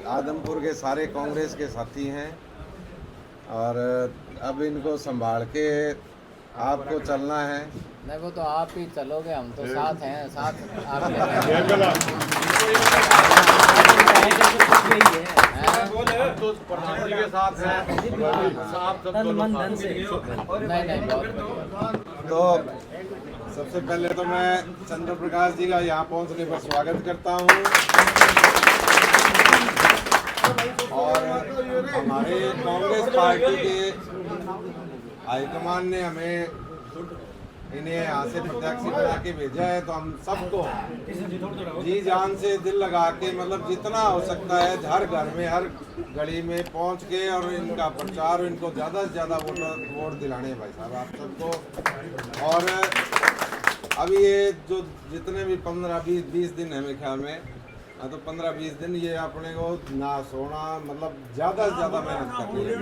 आदमपुर के सारे कांग्रेस के साथी हैं और अब इनको संभाल के आपको चलना है। नहीं, वो तो आप ही चलोगे, हम तो साथ हैं, साथ आप के साथ हैं। तो सबसे पहले तो मैं चंद्र प्रकाश जी का यहाँ पहुँचने पर स्वागत करता हूँ और हमारे कांग्रेस पार्टी के हाईकमान ने हमें इन्हें यहाँ से प्रत्याशी बना के भेजा है। तो हम सबको जी जान से दिल लगा के मतलब जितना हो सकता है हर घर में हर गली में पहुँच के और इनका प्रचार और इनको ज़्यादा से ज़्यादा वोट दिलाने हैं भाई साहब आप सबको। और अभी ये जो जितने भी 15-20 दिन है मेरे ख्याल में, तो 15-20 दिन ये अपने को ना सोना मतलब ज़्यादा से ज़्यादा मेहनत करनी है।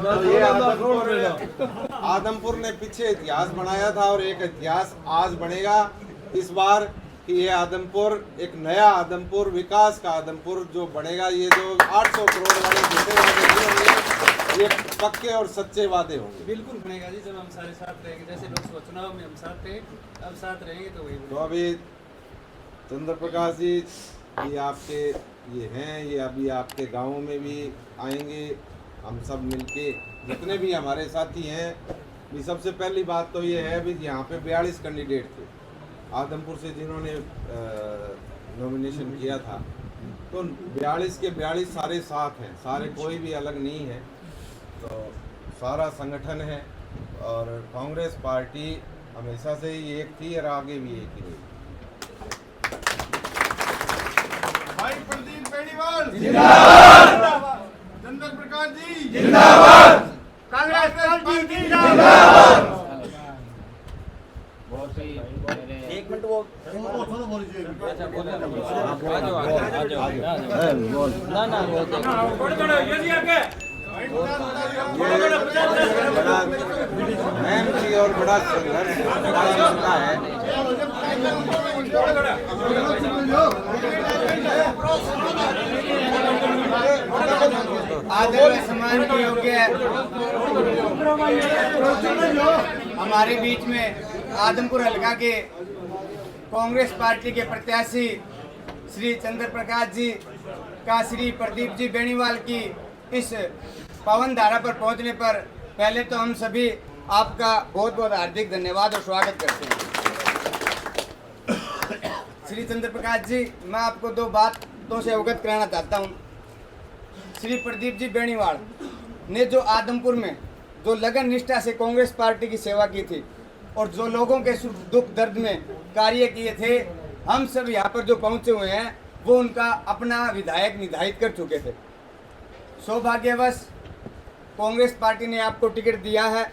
तो ये आदमपुर ने पीछे इतिहास बनाया था और एक इतिहास आज बनेगा इस बार कि ये आदमपुर एक नया आदमपुर, विकास का आदमपुर जो बनेगा। ये जो 800 करोड़ वाले झूठे वादे होंगे ये पक्के और सच्चे वादे होंगे। बिल्कुल बनेगा जी, जब हम सारे साथ रहेंगे। जैसे लोकसभा चुनाव में हम साथ थे, अब साथ रहेंगे तो वही। तो अभी चंद्र प्रकाश जी ये आपके ये हैं, ये अभी आपके गाँव में भी आएंगे। हम सब मिलके जितने भी हमारे साथी हैं भी, सबसे पहली बात तो ये है भी यहाँ पे 42 कैंडिडेट थे आदमपुर से जिन्होंने नॉमिनेशन किया था। तो 42 के 42 सारे साथ हैं, सारे कोई भी अलग नहीं है। तो सारा संगठन है और कांग्रेस पार्टी हमेशा से ही एक थी और आगे भी एक ही रहेगी। भाई प्रदीप बेनीवाल जिंदाबाद, चंद्र प्रकाश जी जिंदाबाद, कांग्रेस पार्टी जिंदाबाद। एक मिनट वो मेहनती और बड़ा संघर्ष का है। आदरणीय सम्मान के योग्य हमारे बीच में आदमपुर हलका के कांग्रेस पार्टी के प्रत्याशी श्री चंद्र प्रकाश जी का श्री प्रदीप जी बेनीवाल की इस पावन धारा पर पहुंचने पर पहले तो हम सभी आपका बहुत बहुत हार्दिक धन्यवाद और स्वागत करते हैं। श्री चंद्र प्रकाश जी, मैं आपको दो बातों से अवगत कराना चाहता हूं। श्री प्रदीप जी बेनीवाल ने जो आदमपुर में जो लगन निष्ठा से कांग्रेस पार्टी की सेवा की थी और जो लोगों के सुख दुख दर्द में कार्य किए थे, हम सब यहाँ पर जो पहुँचे हुए हैं वो उनका अपना विधायक निर्धारित कर चुके थे। सौभाग्यवश कांग्रेस पार्टी ने आपको टिकट दिया है,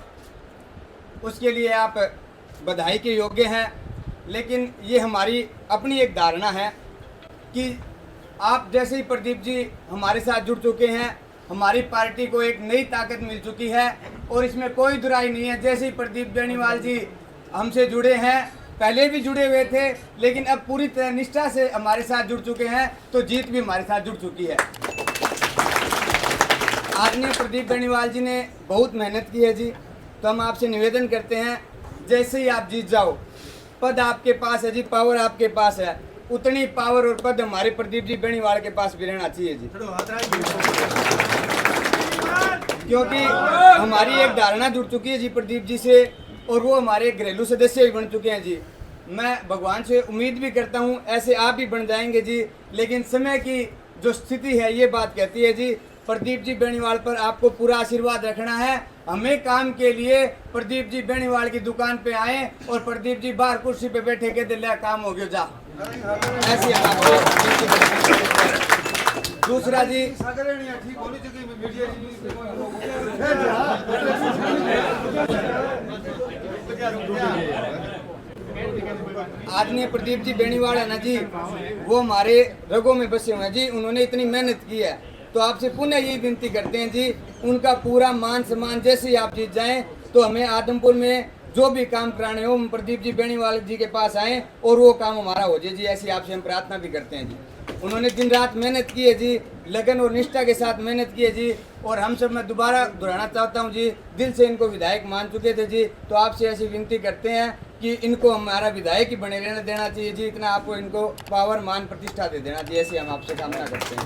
उसके लिए आप बधाई के योग्य हैं। लेकिन ये हमारी अपनी एक धारणा है कि आप जैसे ही प्रदीप जी हमारे साथ जुड़ चुके हैं, हमारी पार्टी को एक नई ताकत मिल चुकी है और इसमें कोई दुराई नहीं है। जैसे ही प्रदीप बेनीवाल जी हमसे जुड़े हैं, पहले भी जुड़े हुए थे लेकिन अब पूरी तरह निष्ठा से हमारे साथ जुड़ चुके हैं, तो जीत भी हमारे साथ जुड़ चुकी है। आदरणीय प्रदीप बेनीवाल जी ने बहुत मेहनत की है जी, तो हम आपसे निवेदन करते हैं जैसे ही आप जीत जाओ, पद आपके पास है जी, पावर आपके पास है, उतनी पावर और पद हमारे प्रदीप जी बेनीवाल के पास भी रहना चाहिए जी। क्योंकि हमारी एक धारणा जुड़ चुकी है जी प्रदीप जी से और वो हमारे घरेलू सदस्य भी बन चुके हैं जी। मैं भगवान से उम्मीद भी करता हूँ ऐसे आप भी बन जाएंगे जी, लेकिन समय की जो स्थिति है ये बात कहती है जी प्रदीप जी बेनीवाल पर आपको पूरा आशीर्वाद रखना है। हमें काम के लिए प्रदीप जी बेनीवाल की दुकान पे आए और प्रदीप जी बाहर कुर्सी पे बैठे के दिल काम हो गया जा, ऐसी दूसरा जी आदरणीय प्रदीप जी बेनीवाल है ना जी, वो हमारे रगों में बसे हुए हैं जी। उन्होंने इतनी मेहनत की है, तो आपसे पुनः यही विनती करते हैं जी, उनका पूरा मान सम्मान। जैसे ही आप जीत जाएं तो हमें आदमपुर में जो भी काम कराने हो हम प्रदीप जी बेनीवाल जी के पास आए और वो काम हमारा हो जाए जी, ऐसी आपसे हम प्रार्थना भी करते हैं जी। उन्होंने दिन रात मेहनत की है जी, लगन और निष्ठा के साथ मेहनत की है जी। और हम सब मैं दोबारा दोहराना चाहता हूँ जी, दिल से इनको विधायक मान चुके थे जी, तो आपसे ऐसी विनती करते हैं कि इनको हमारा विधायक ही बने रहने देना चाहिए जी, इतना आपको इनको पावर मान प्रतिष्ठा दे देना चाहिए, ऐसी हम आपसे कामना करते हैं।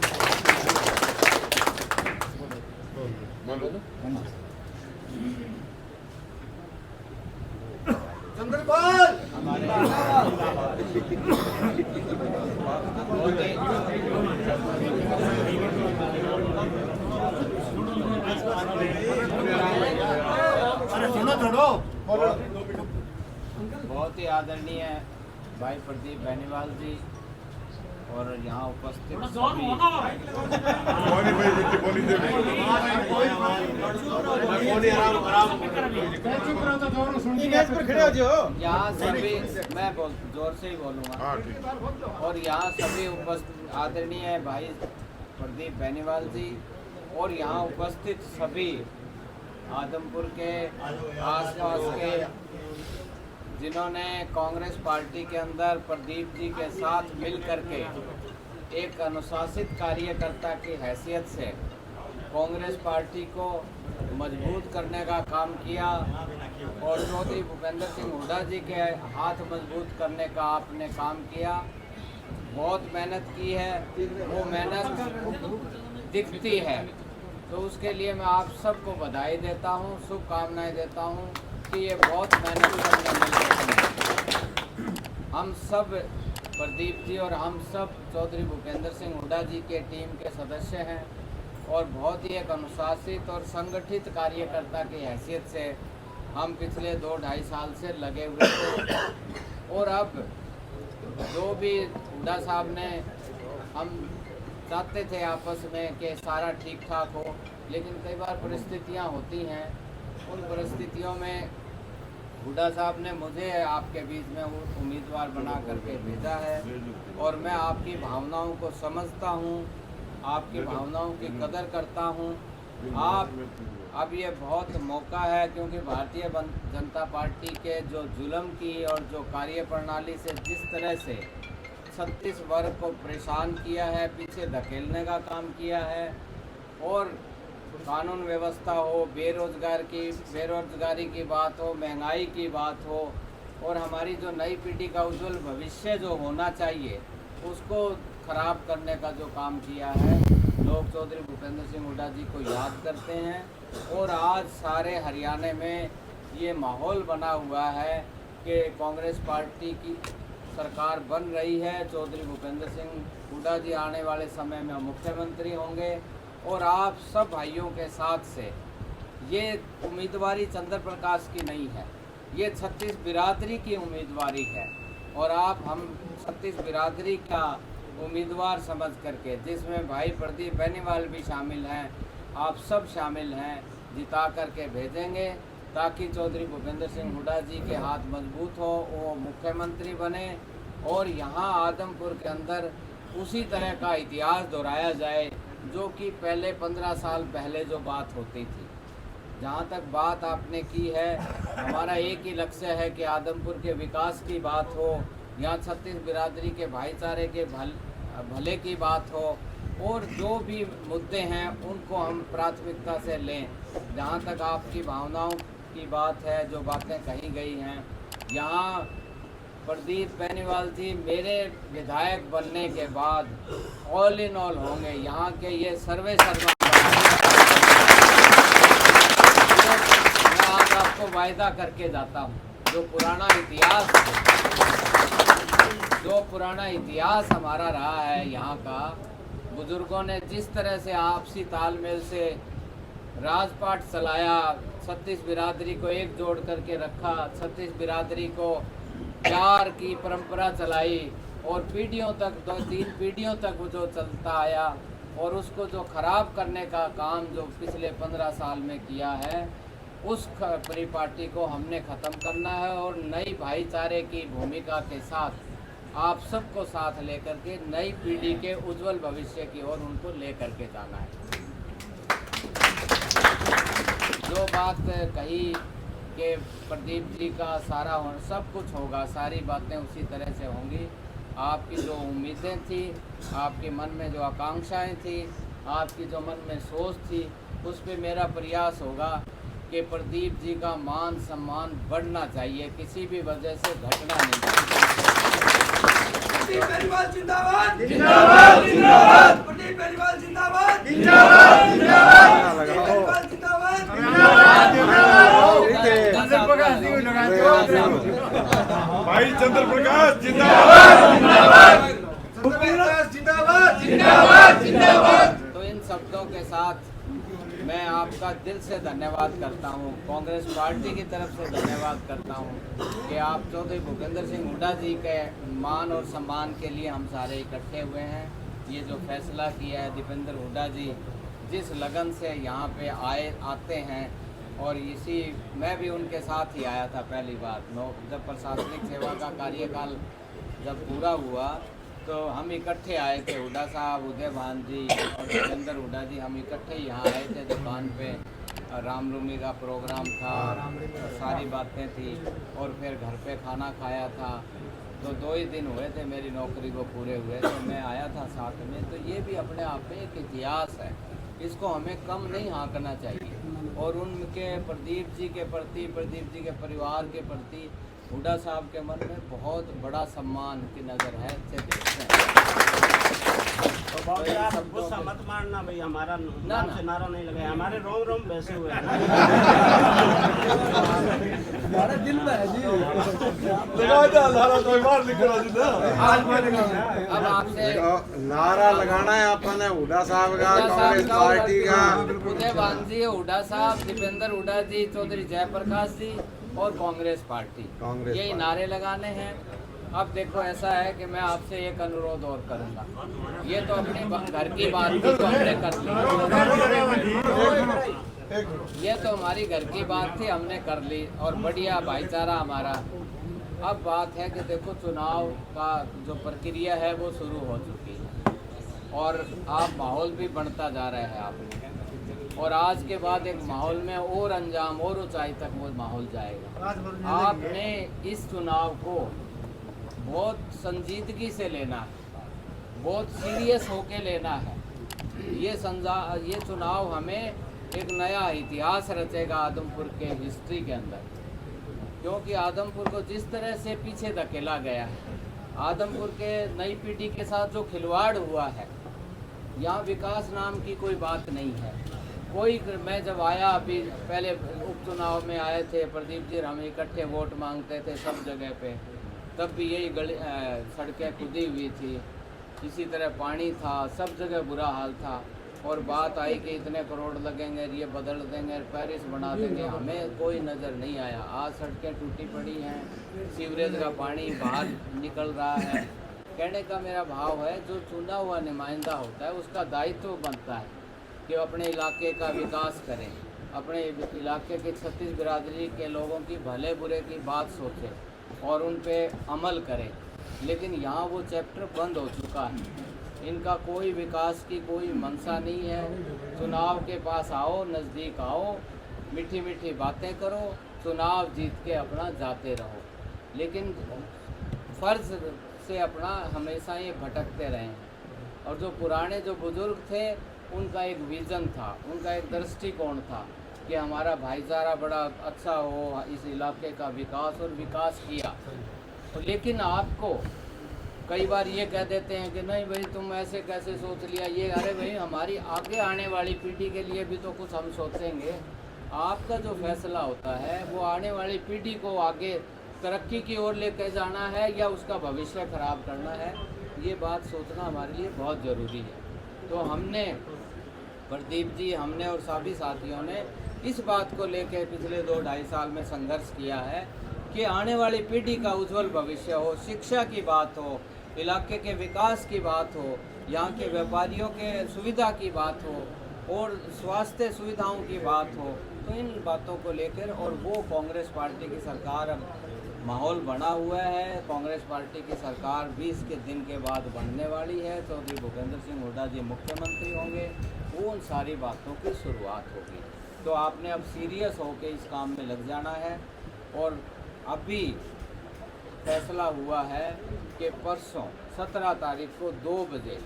चंद्रपाल बहुत ही आदरणीय भाई प्रदीप बेनीवाल जी और यहाँ उपस्थित सभी यहाँ सभी मैं जोर से ही बोलूँगा और यहाँ सभी उपस्थित आदरणीय भाई प्रदीप बेनीवाल जी और यहाँ उपस्थित सभी आदमपुर के आसपास के जिन्होंने कांग्रेस पार्टी के अंदर प्रदीप जी के साथ मिल करके एक अनुशासित कार्यकर्ता की हैसियत से कांग्रेस पार्टी को मजबूत करने का काम किया और चौधरी भूपेंद्र सिंह हुड्डा जी के हाथ मजबूत करने का आपने काम किया। बहुत मेहनत की है, वो मेहनत दिखती है, तो उसके लिए मैं आप सबको बधाई देता हूँ, शुभकामनाएं देता हूँ कि ये बहुत मेहनत करने मिल। हम सब प्रदीप जी और हम सब चौधरी भूपेंद्र सिंह हुड्डा जी के टीम के सदस्य हैं और बहुत ही एक अनुशासित और संगठित कार्यकर्ता की हैसियत से हम पिछले 2-2.5 साल से लगे हुए थे और अब जो भी हुड्डा साहब ने हम चाहते थे आपस में कि सारा ठीक ठाक हो, लेकिन कई बार परिस्थितियां होती हैं, उन परिस्थितियों में हुड्डा साहब ने मुझे आपके बीच में उम्मीदवार बना करके भेजा है और मैं आपकी भावनाओं को समझता हूँ, आपकी भावनाओं की कदर करता हूँ। आप अब ये बहुत मौका है क्योंकि भारतीय जनता पार्टी के जो जुल्म की और जो कार्य प्रणाली से जिस तरह से 36 वर्ग को परेशान किया है, पीछे धकेलने का काम किया है और कानून व्यवस्था हो, बेरोजगारी की बात हो, महंगाई की बात हो और हमारी जो नई पीढ़ी का उज्जवल भविष्य जो होना चाहिए उसको ख़राब करने का जो काम किया है, लोग चौधरी भूपेंद्र सिंह हुड्डा जी को याद करते हैं और आज सारे हरियाणा में ये माहौल बना हुआ है कि कांग्रेस पार्टी की सरकार बन रही है, चौधरी भूपेंद्र सिंह हुड्डा जी आने वाले समय में मुख्यमंत्री होंगे और आप सब भाइयों के साथ से ये उम्मीदवारी चंद्र प्रकाश की नहीं है, ये 36 बिरादरी की उम्मीदवारी है और आप हम 36 बिरादरी का उम्मीदवार समझ करके, जिसमें भाई प्रदीप बेनीवाल भी शामिल हैं, आप सब शामिल हैं, जिता करके भेजेंगे ताकि चौधरी भूपेंद्र सिंह हुड्डा जी के हाथ मजबूत हो, वो मुख्यमंत्री बने और यहाँ आदमपुर के अंदर उसी तरह का इतिहास दोहराया जाए जो कि पहले 15 साल पहले जो बात होती थी। जहाँ तक बात आपने की है, हमारा एक ही लक्ष्य है कि आदमपुर के विकास की बात हो, यहाँ 36 बिरादरी के भाईचारे के भले की बात हो और जो भी मुद्दे हैं उनको हम प्राथमिकता से लें। जहाँ तक आपकी भावनाओं की बात है, जो बातें कही गई हैं, यहाँ प्रदीप बेनीवाल जी मेरे विधायक बनने के बाद ऑल इन ऑल होंगे, यहाँ के ये सर्वे सर्वा मैं आज आपको वायदा करके जाता हूँ। जो पुराना इतिहास हमारा रहा है यहाँ का, बुजुर्गों ने जिस तरह से आपसी तालमेल से राजपाट चलाया, 36 बिरादरी को एक जोड़ करके रखा, 36 बिरादरी को प्यार की परंपरा चलाई और पीढ़ियों तक, 2-3 पीढ़ियों तक वो जो चलता आया और उसको जो ख़राब करने का काम जो पिछले 15 साल में किया है, उस परिपाटी को हमने ख़त्म करना है और नई भाईचारे की भूमिका के साथ आप सबको साथ लेकर के नई पीढ़ी के उज्जवल भविष्य की ओर उनको लेकर के जाना है। जो बात कही कि प्रदीप जी का सारा सब कुछ होगा, सारी बातें उसी तरह से होंगी। आपकी जो उम्मीदें थी, आपके मन में जो आकांक्षाएं थी, आपकी जो मन में सोच थी, उस पे मेरा प्रयास होगा कि प्रदीप जी का मान सम्मान बढ़ना चाहिए, किसी भी वजह से घटना नहीं चाहिए। प्रदीप बेनीवाल जिंदाबाद जिंदाबाद जिंदाबाद। प्रदीप बेनीवाल जिंदाबाद जिंदाबाद जिंदाबाद। प्रदीप बेनीवाल जिंदाबाद भाई चंद्र प्रकाश जिंदाबाद जिंदाबाद जिंदाबाद जिंदाबाद। तो इन शब्दों के साथ मैं आपका दिल से धन्यवाद करता हूँ, कांग्रेस पार्टी की तरफ से धन्यवाद करता हूँ कि आप चौधरी भूपेंद्र सिंह हुड्डा जी के मान और सम्मान के लिए हम सारे इकट्ठे हुए हैं। ये जो फैसला किया है दीपेंद्र हुड्डा जी जिस लगन से यहाँ पे आते हैं, और मैं भी उनके साथ ही आया था पहली बार जब प्रशासनिक सेवा का कार्यकाल जब पूरा हुआ, तो हम इकट्ठे आए थे। हुड्डा साहब, उदय भान जी और दीपेंद्र हुड्डा जी, हम इकट्ठे यहाँ आए थे दुकान पे। रामनवमी का प्रोग्राम था, सारी बातें थी, और फिर घर पे खाना खाया था। तो 2 ही दिन हुए थे मेरी नौकरी को पूरे हुए, तो मैं आया था साथ में। तो ये भी अपने आप में एक इतिहास है, इसको हमें कम नहीं आंकना चाहिए। और उनके प्रदीप जी के प्रति, प्रदीप जी के परिवार के प्रति हुड्डा साहब के मन में बहुत बड़ा सम्मान की नज़र है। तो बहुत यार गुस्सा मत मारना भाई, हमारा नाम से नारा नहीं लगाया, हमारे रोम रोम वैसे हुए हैं। हमारा दिल में है जी। अब आपसे नारा लगाना है अपन हुड्डा साहब का, कांग्रेस पार्टी का। उदय भान जी, हुड्डा साहब, दीपेंद्र हुड्डा जी, चौधरी जयप्रकाश जी और कांग्रेस पार्टी, यही नारे लगाने हैं। अब देखो ऐसा है कि मैं आपसे एक अनुरोध और करूंगा। ये तो अपने घर की बात थी तो हमने कर ली, ये तो हमारी घर की बात थी हमने कर ली, और बढ़िया भाईचारा हमारा। अब बात है कि देखो चुनाव का जो प्रक्रिया है वो शुरू हो चुकी है, और आप माहौल भी बढ़ता जा रहा है आप, और आज के बाद एक माहौल में और अंजाम और ऊंचाई तक वो माहौल जाएगा। आपने इस चुनाव को बहुत संजीदगी से लेना है, बहुत सीरियस होके लेना है। ये चुनाव हमें एक नया इतिहास रचेगा आदमपुर के हिस्ट्री के अंदर, क्योंकि आदमपुर को जिस तरह से पीछे धकेला गया है, आदमपुर के नई पीढ़ी के साथ जो खिलवाड़ हुआ है, यहाँ विकास नाम की कोई बात नहीं है। मैं जब आया, अभी पहले उपचुनाव में आए थे प्रदीप जी, हम इकट्ठे वोट मांगते थे सब जगह पे, तब भी यही सड़कें खुदी हुई थी, इसी तरह पानी था, सब जगह बुरा हाल था। और बात आई कि इतने करोड़ लगेंगे, ये बदल देंगे, पेरिस बना देंगे, हमें कोई नज़र नहीं आया। आज सड़कें टूटी पड़ी हैं, सीवरेज का पानी बाहर निकल रहा है। कहने का मेरा भाव है, जो चुना हुआ नुमाइंदा होता है उसका दायित्व बनता है कि अपने इलाके का विकास करें, अपने इलाके के 36 बिरादरी के लोगों की भले बुरे की बात सोचें और उन पे अमल करें। लेकिन यहाँ वो चैप्टर बंद हो चुका है, इनका कोई विकास की कोई मंशा नहीं है। चुनाव के पास आओ, नज़दीक आओ, मीठी मीठी बातें करो, चुनाव जीत के अपना जाते रहो, लेकिन फ़र्ज़ से अपना हमेशा ये भटकते रहें। और जो पुराने जो बुज़ुर्ग थे, उनका एक विज़न था, उनका एक दृष्टिकोण था कि हमारा भाईचारा बड़ा अच्छा हो, इस इलाके का विकास, और विकास किया। लेकिन आपको कई बार ये कह देते हैं कि नहीं भाई तुम ऐसे कैसे सोच लिया ये, अरे भाई हमारी आगे आने वाली पीढ़ी के लिए भी तो कुछ हम सोचेंगे। आपका जो फैसला होता है वो आने वाली पीढ़ी को आगे तरक्की की ओर लेकर जाना है या उसका भविष्य खराब करना है, ये बात सोचना हमारे लिए बहुत ज़रूरी है। तो हमने, प्रदीप जी, हमने और सभी साथियों ने इस बात को लेकर पिछले 2-2.5 साल में संघर्ष किया है कि आने वाली पीढ़ी का उज्जवल भविष्य हो, शिक्षा की बात हो, इलाके के विकास की बात हो, यहाँ के व्यापारियों के सुविधा की बात हो और स्वास्थ्य सुविधाओं की बात हो। तो इन बातों को लेकर, और वो कांग्रेस पार्टी की सरकार, माहौल बना हुआ है, कांग्रेस पार्टी की सरकार 20 के दिन के बाद बनने वाली है, चौधरी भूपेंद्र सिंह हुड्डा जी मुख्यमंत्री होंगे, वो उन सारी बातों की शुरुआत होगी। तो आपने अब सीरियस होकर इस काम में लग जाना है। और अभी फैसला हुआ है कि परसों 17 तारीख को 2 बजे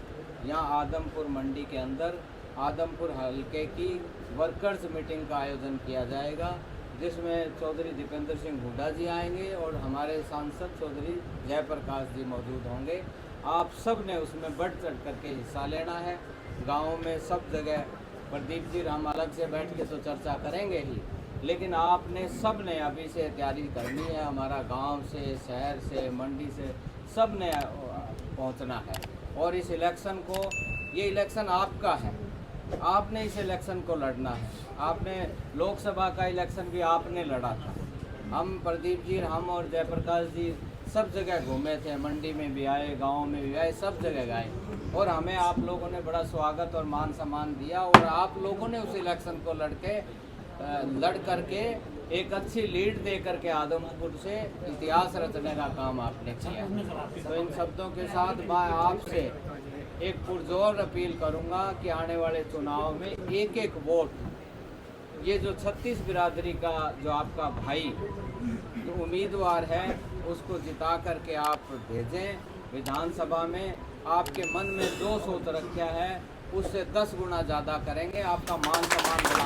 यहाँ आदमपुर मंडी के अंदर आदमपुर हलके की वर्कर्स मीटिंग का आयोजन किया जाएगा, जिसमें चौधरी दीपेंद्र सिंह हुड्डा जी आएंगे और हमारे सांसद चौधरी जयप्रकाश जी मौजूद होंगे। आप सब ने उसमें बढ़ चढ़ करके हिस्सा लेना है। गाँव में सब जगह प्रदीप जी हम अलग से बैठ के तो चर्चा करेंगे ही, लेकिन आपने सब ने अभी से तैयारी करनी है। हमारा गांव से, शहर से, मंडी से सब ने पहुंचना है। और इस इलेक्शन को, ये इलेक्शन आपका है, आपने इस इलेक्शन को लड़ना है। आपने लोकसभा का इलेक्शन भी आपने लड़ा था। हम प्रदीप जी, हम और जयप्रकाश जी सब जगह घूमे थे, मंडी में भी आए, गांव में भी आए, सब जगह गए और हमें आप लोगों ने बड़ा स्वागत और मान सम्मान दिया। और आप लोगों ने उस इलेक्शन को लड़ करके एक अच्छी लीड दे करके आदमपुर से इतिहास रचने का काम आपने किया। तो इन शब्दों के साथ मैं आपसे एक पुरजोर अपील करूंगा कि आने वाले चुनाव में एक एक वोट, ये जो 36 बिरादरी का जो आपका भाई जो उम्मीदवार है उसको जिता करके आप भेजें विधानसभा में। आपके मन में जो सोच रखा है उससे 10 गुना ज़्यादा करेंगे, आपका मान सम्मान बढ़ा।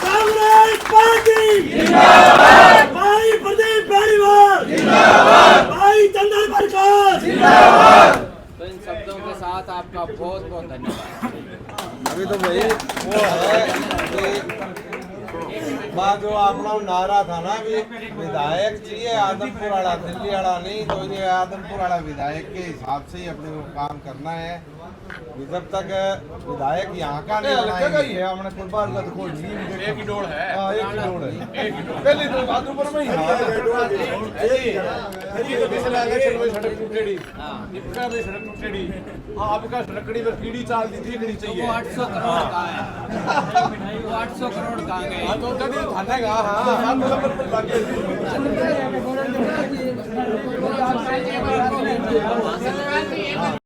कांग्रेस पार्टी जिंदाबाद, भाई प्रदीप बेनीवाल जिंदाबाद, भाई चंद्र प्रकाश जिंदाबाद। तो इन शब्दों के साथ आपका बहुत बहुत धन्यवाद। अभी तो वही वो है कि बात जो अपना नारा था ना कि विधायक चाहिए आदमपुर वाला, दिल्ली वाला नहीं। तो ये आदमपुर वाला विधायक के हिसाब से ही अपने को काम करना है। जब तक विधायक यहाँ का नहीं बनाएंगे, हमने कोई बार का तो कोई नहीं, एक ही डोर है, एक ही डोर है, एक ही डोर पहले तो आदमपुर में ही पिछले इलेक्शन में सड़क टूटेड़ी, इनका भी सड़क टूटेड़ी, आपका सड़कड़ी में कीड़ी चाल दी थी चाहिए। 800 करोड़ का है, 800 करोड़ का है। तो कभी थानेगा, हाँ नंबर पर लगे।